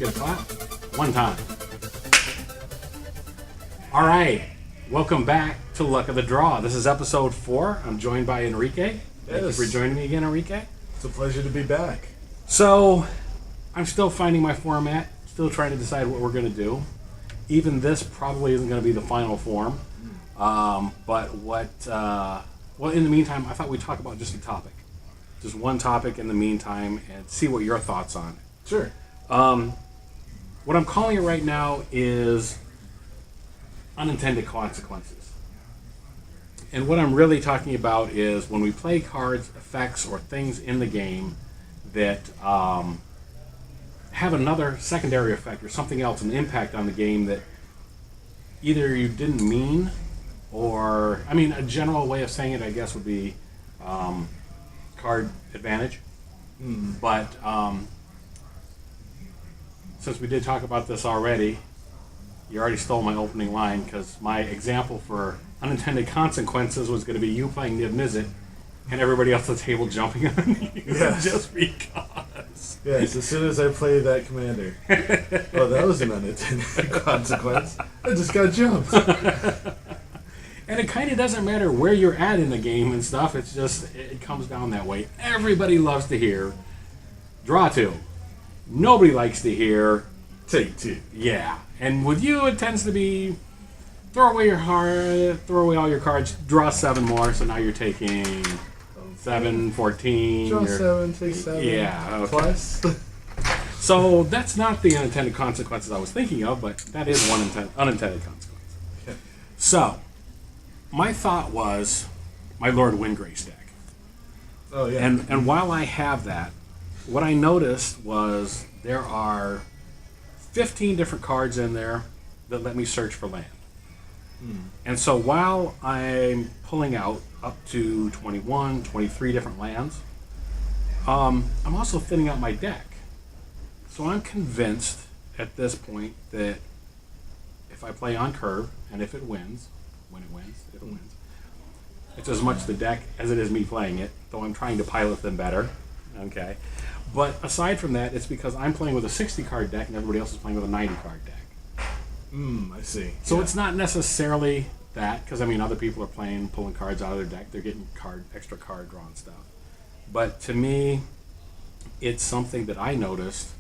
get a clap? One time. All right. Welcome back to Luck of the Draw. This is episode 4. I'm joined by Enrique. Thank you for joining me again, Enrique. It's a pleasure to be back. So, I'm still finding my format, still trying to decide what we're going to do. Even this probably isn't going to be the final form. Well, in the meantime, I thought we'd talk about just a topic. Just one topic in the meantime and see what your thoughts on it. Sure. What I'm calling it right now is unintended consequences. And what I'm really talking about is when we play cards, effects, or things in the game that have another secondary effect or something else, an impact on the game that either you didn't mean or, I mean, a general way of saying it, I guess, would be card advantage. But since we did talk about this already, you already stole my opening line because my example for unintended consequences was going to be you playing Niv Mizzet and everybody else at the table jumping on you just because. Yes, as soon as I played that commander. Oh, that was an unintended consequence. I just got jumped. And it kind of doesn't matter where you're at in the game and stuff. It's just, it comes down that way. Everybody loves to hear, draw 2. Nobody likes to hear, take 2. Yeah. And with you, it tends to be, throw away all your cards, draw 7 more, so now you're taking 7, 14. Draw 7, take 7. Yeah. Okay. Plus. So that's not the unintended consequences I was thinking of, but that is one unintended consequence. Okay. So, my thought was my Lord Windgrace deck. Oh, yeah. And while I have that, what I noticed was there are 15 different cards in there that let me search for land. And so while I'm pulling out up to 21, 23 different lands, I'm also thinning out my deck. So I'm convinced at this point that if I play on curve, and if it wins, if it wins, it's as much the deck as it is me playing it, though I'm trying to pilot them better. Okay. But aside from that, it's because I'm playing with a 60 card deck and everybody else is playing with a 90 card deck. I see. So it's not necessarily that, because I mean other people are pulling cards out of their deck, they're getting extra card drawn stuff. But to me, it's something that I noticed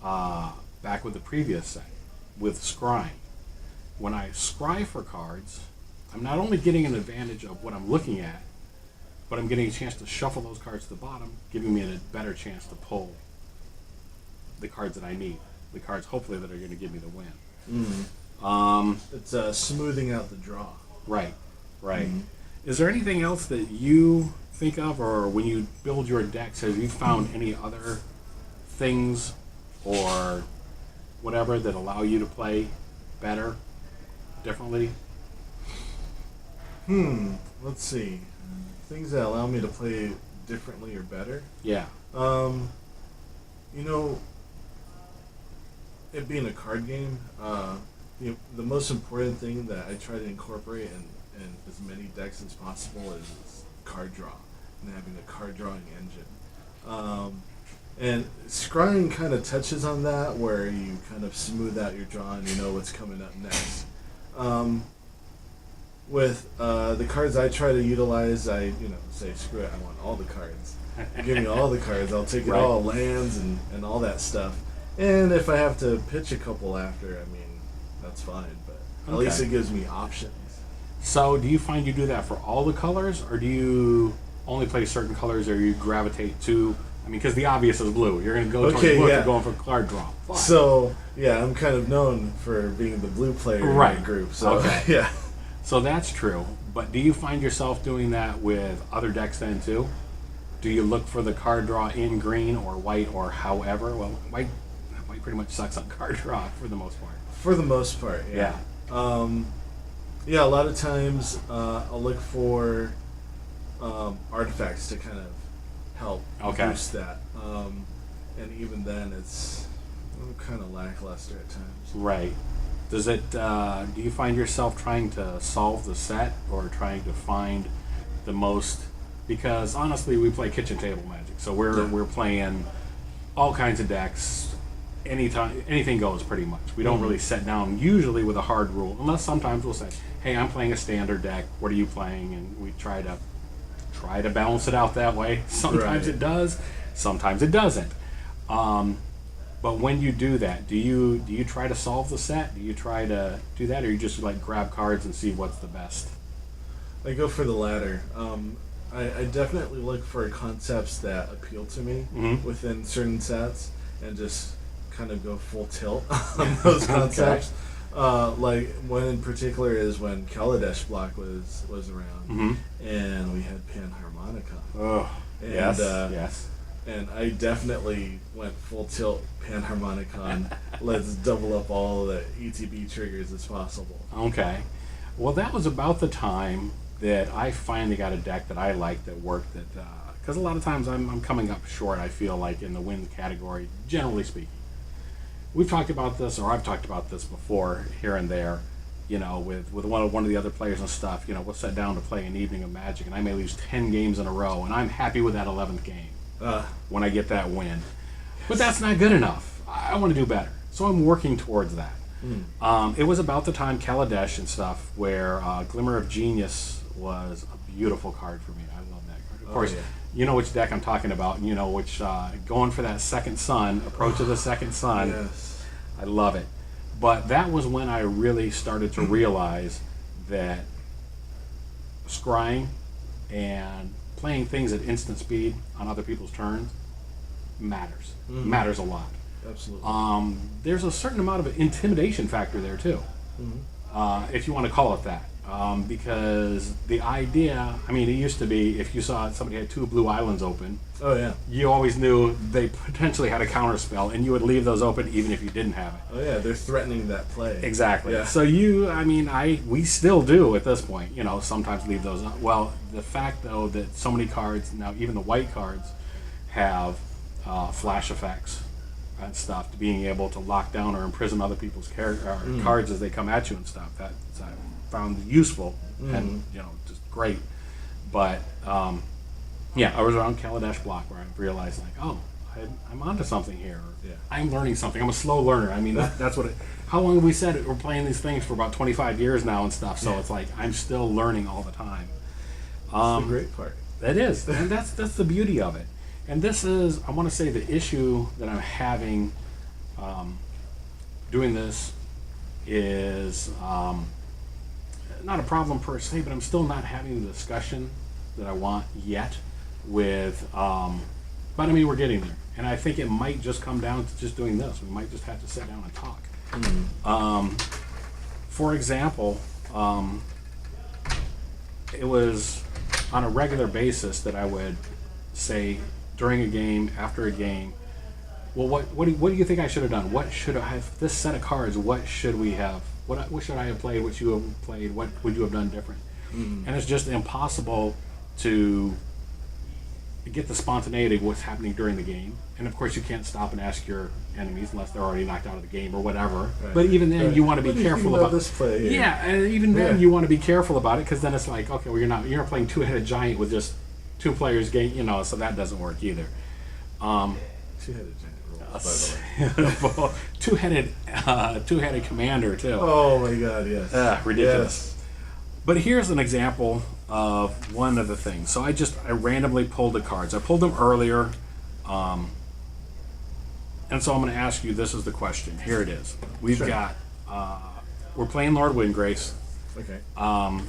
back with the previous set, with scrying. When I scry for cards, I'm not only getting an advantage of what I'm looking at, but I'm getting a chance to shuffle those cards to the bottom, giving me a better chance to pull the cards that I need. The cards, hopefully, that are going to give me the win. It's smoothing out the draw. Right. Is there anything else that you think of, or when you build your decks, have you found any other things or whatever that allow you to play better, differently? Let's see. Things that allow me to play differently or better. Yeah. It being a card game, the most important thing that I try to incorporate in as many decks as possible is card draw and having a card drawing engine. And scrying kind of touches on that, where you kind of smooth out your draw and you know what's coming up next. With the cards I try to utilize, I say, screw it, I want all the cards. Give me all the cards, I'll take it all, lands and all that stuff. And if I have to pitch a couple after, I mean, that's fine, but at least it gives me options. So do you find you do that for all the colors, or do you only play certain colors, or you gravitate to, I mean, because the obvious is blue. You're going to go towards blue, you're going for card draw. Fine. So, yeah, I'm kind of known for being the blue player in my group. So, yeah. So that's true. But do you find yourself doing that with other decks then too? Do you look for the card draw in green or white or however? Well, white pretty much sucks on card draw for the most part. For the most part, yeah. A lot of times I'll look for artifacts to kind of help boost that. And even then, it's kind of lackluster at times. Right. Does it? Do you find yourself trying to solve the set or trying to find the most? Because honestly, we play kitchen table magic, so we're playing all kinds of decks, anything goes pretty much. We don't really sit down usually with a hard rule, unless sometimes we'll say, "Hey, I'm playing a standard deck. What are you playing?" And we try to balance it out that way. Sometimes it does, sometimes it doesn't. But when you do that, do you try to solve the set? Do you try to do that, or you just like grab cards and see what's the best? I go for the latter. I definitely look for concepts that appeal to me within certain sets, and just kind of go full tilt on those concepts. Like one in particular is when Kaladesh block was around, and we had Panharmonicon. Oh, and, yes, yes. And I definitely went full tilt Panharmonicon. Let's double up all the ETB triggers as possible. Okay. Well, that was about the time that I finally got a deck that I liked that worked. Because a lot of times I'm coming up short, I feel like, in the win category, generally speaking. We've talked about this, or I've talked about this before, here and there, with one of the other players and stuff. We'll sit down to play an evening of Magic, and I may lose 10 games in a row, and I'm happy with that 11th game when I get that win. But that's not good enough. I want to do better. So I'm working towards that. It was about the time Kaladesh and stuff where Glimmer of Genius was a beautiful card for me. I love that card. Of course, you know which deck I'm talking about, and you know which, going for that second sun, approach of the second sun. Yes. I love it. But that was when I really started to realize that scrying and playing things at instant speed on other people's turns matters. Matters a lot. Absolutely. There's a certain amount of intimidation factor there too, if you want to call it that. Because the idea, it used to be if you saw somebody had 2 blue islands open, you always knew they potentially had a counter spell, and you would leave those open even if you didn't have it. Oh yeah, they're threatening that play. Exactly. Yeah. So we still do at this point, sometimes leave those up. Well, the fact though that so many cards, now even the white cards, have flash effects and stuff, to being able to lock down or imprison other people's cards as they come at you and stuff. That's I found useful and just great. But I was around Kaladesh block where I realized I'm onto something here. I'm learning something. I'm a slow learner. That's what it. How long have we said it? We're playing these things for about 25 years now and stuff. So it's like I'm still learning all the time. That's the great part. That is, and that's the beauty of it. And this is, I want to say, the issue that I'm having doing this is not a problem per se, but I'm still not having the discussion that I want yet with, but we're getting there. And I think it might just come down to just doing this. We might just have to sit down and talk. For example, it was on a regular basis that I would say, during a game, after a game, well, what do you think I should have done? What should I have, this set of cards, what should we have? What should I have played? What you have played? What would you have done different? And it's just impossible to get the spontaneity of what's happening during the game. And of course, you can't stop and ask your enemies unless they're already knocked out of the game or whatever. Right. But even then, you want to be careful about this play. Yeah, and even then, you want to be careful about it, because then it's like, okay, well, you're not playing two-headed giant with just 2 players game, so that doesn't work either. Two-headed giant rules, by the way. two-headed commander too. Oh my God, yes. Ridiculous. Yes. But here's an example of one of the things. So I randomly pulled the cards. I pulled them earlier, and so I'm going to ask you. This is the question. Here it is. We've got. We're playing Lord Windgrace. Okay.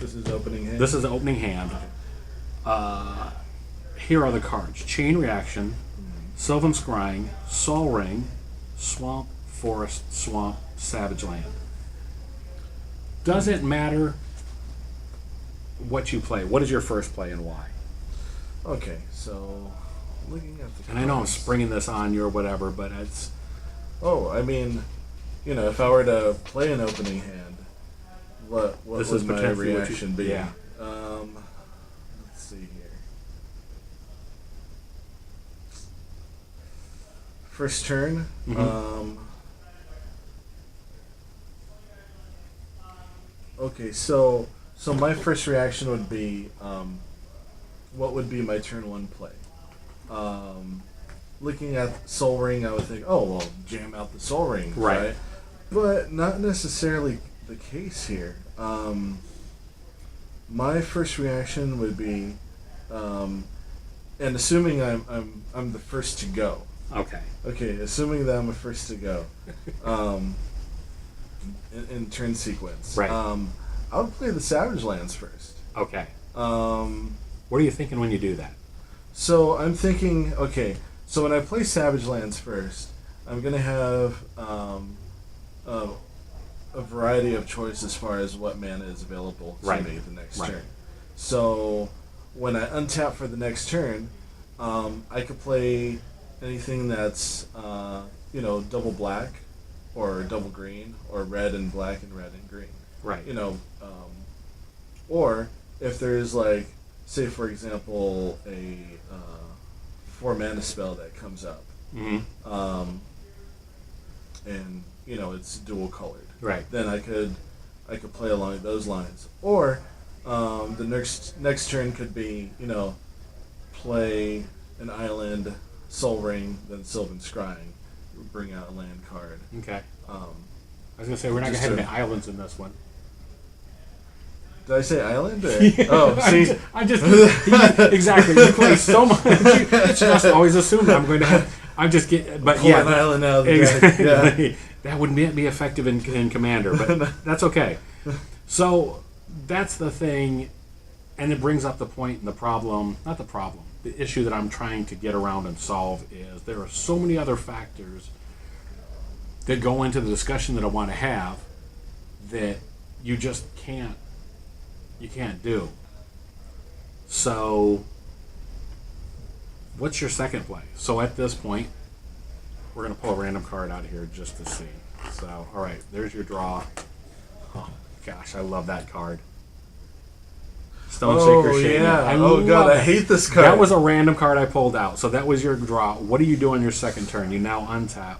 This is opening hand. This is the opening hand. Here are the cards: Chain Reaction, Sylvan Scrying, Sol Ring, Swamp, Forest, Swamp, Savage Land. Does it matter what you play? What is your first play and why? Okay, so looking at the cards. And I know I'm springing this on you or whatever, but it's... Oh, if I were to play an opening hand, what would my reaction be? Yeah. Let's see here. First turn. Okay, so my first reaction would be, what would be my turn 1 play? looking at Soul Ring, I would think, oh well, jam out the Soul Ring, Right. But not necessarily the case here. My first reaction would be, and assuming I'm the first to go. Okay. Okay, assuming that I'm the first to go, in turn sequence. Right. I would play the Savage Lands first. Okay. Um, What are you thinking when you do that? so I'm thinking, okay, so when I play Savage Lands first, I'm gonna have a variety of choice as far as what mana is available to Right. me the next Right. turn. So when I untap for the next turn, I could play anything that's double black, or double green, or red and black and red and green. Right. Or if there's like, say for example, a 4 mana spell that comes up, Mm-hmm. and it's dual colored. Right. Then I could play along those lines. Or the next turn could be play an island, Soul Ring, then Sylvan Scrying, bring out a land card. Okay. Um, I was gonna say we're not gonna Just have to- any islands in this one. did I say island? Or? Oh, see, I just exactly. You play so much. It's just always assumed I'm going to have. I'm just get, but pull yeah, an island out of the deck. exactly. Yeah. That would be effective in Commander, but that's okay. So that's the thing, and it brings up the point and the problem. Not the problem. The issue that I'm trying to get around and solve is there are so many other factors that go into the discussion that I want to have that you just can't. You can't do. So, what's your second play? So at this point, we're going to pull a random card out of here just to see. So, all right, there's your draw. Oh, gosh, I love that card. Stoneshaker Shade. Yeah. love God, I it. hate this card. That was a random card I pulled out. So that was your draw. What do you do on your second turn? You now untap.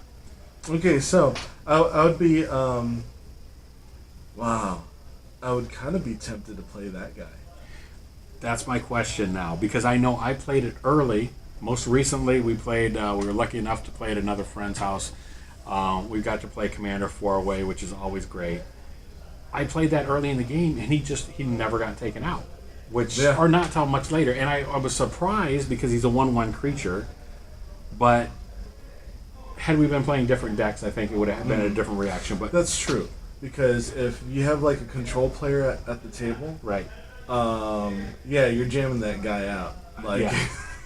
Okay, so I would be wow. I would kind of be tempted to play that guy. That's my question now, because I know I played it early. Most recently, we played. We were lucky enough to play at another friend's house. We got to play Commander 4-Away, which is always great. I played that early in the game, and he never got taken out, or not till much later. And I was surprised because he's a 1/1 creature. But had we been playing different decks, I think it would have been a different reaction. But That's true, because if you have like a control player at the table, right. you're jamming that guy out. Like,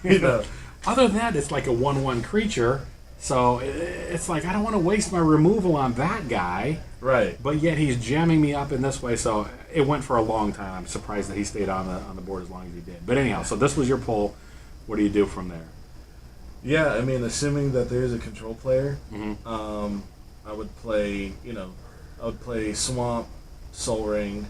Yeah. Other than that, it's like a 1/1 creature, so it's like I don't want to waste my removal on that guy, right. but yet he's jamming me up in this way. So it went for a long time. I'm surprised that he stayed on the board as long as he did. But anyhow, so this was your pull. What do you do from there? Yeah, I mean, assuming that there is a control player, Mm-hmm. I would play, Swamp, Soul Ring,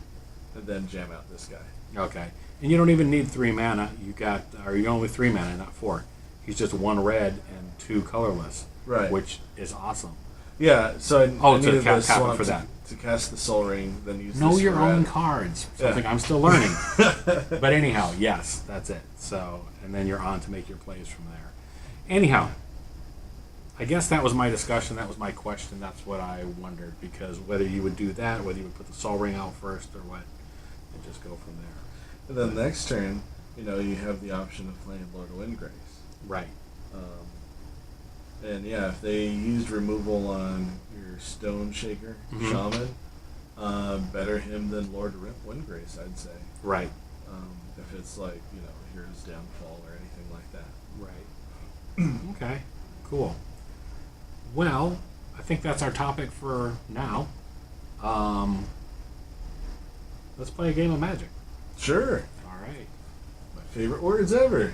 and then jam out this guy. Okay, and you don't even need 3 mana. You're only 3 mana, not 4. He's just 1 red and 2 colorless, Right. which is awesome. Yeah, so I To needed tap the it Swamp for that. to cast the Soul Ring, then use Know this your for own red. cards. Yeah. Something I'm still learning. But anyhow, yes, that's it. So, and then you're on to make your plays from there. Anyhow, I guess that was my discussion. That was my question. That's what I wondered, because whether you would do that, whether you would put the Soul Ring out first, or what, and just go from there. And then next turn, you have the option of playing Lord of Windgrace. Right. And yeah, if they used removal on your Stone Shaker Mhm. Shaman, better him than Lord of Windgrace, I'd say. Right. If it's like, Hero's Downfall or anything like that. Right. Okay. Cool. Well, I think that's our topic for now. Let's play a game of Magic. Sure. All right. My favorite words ever.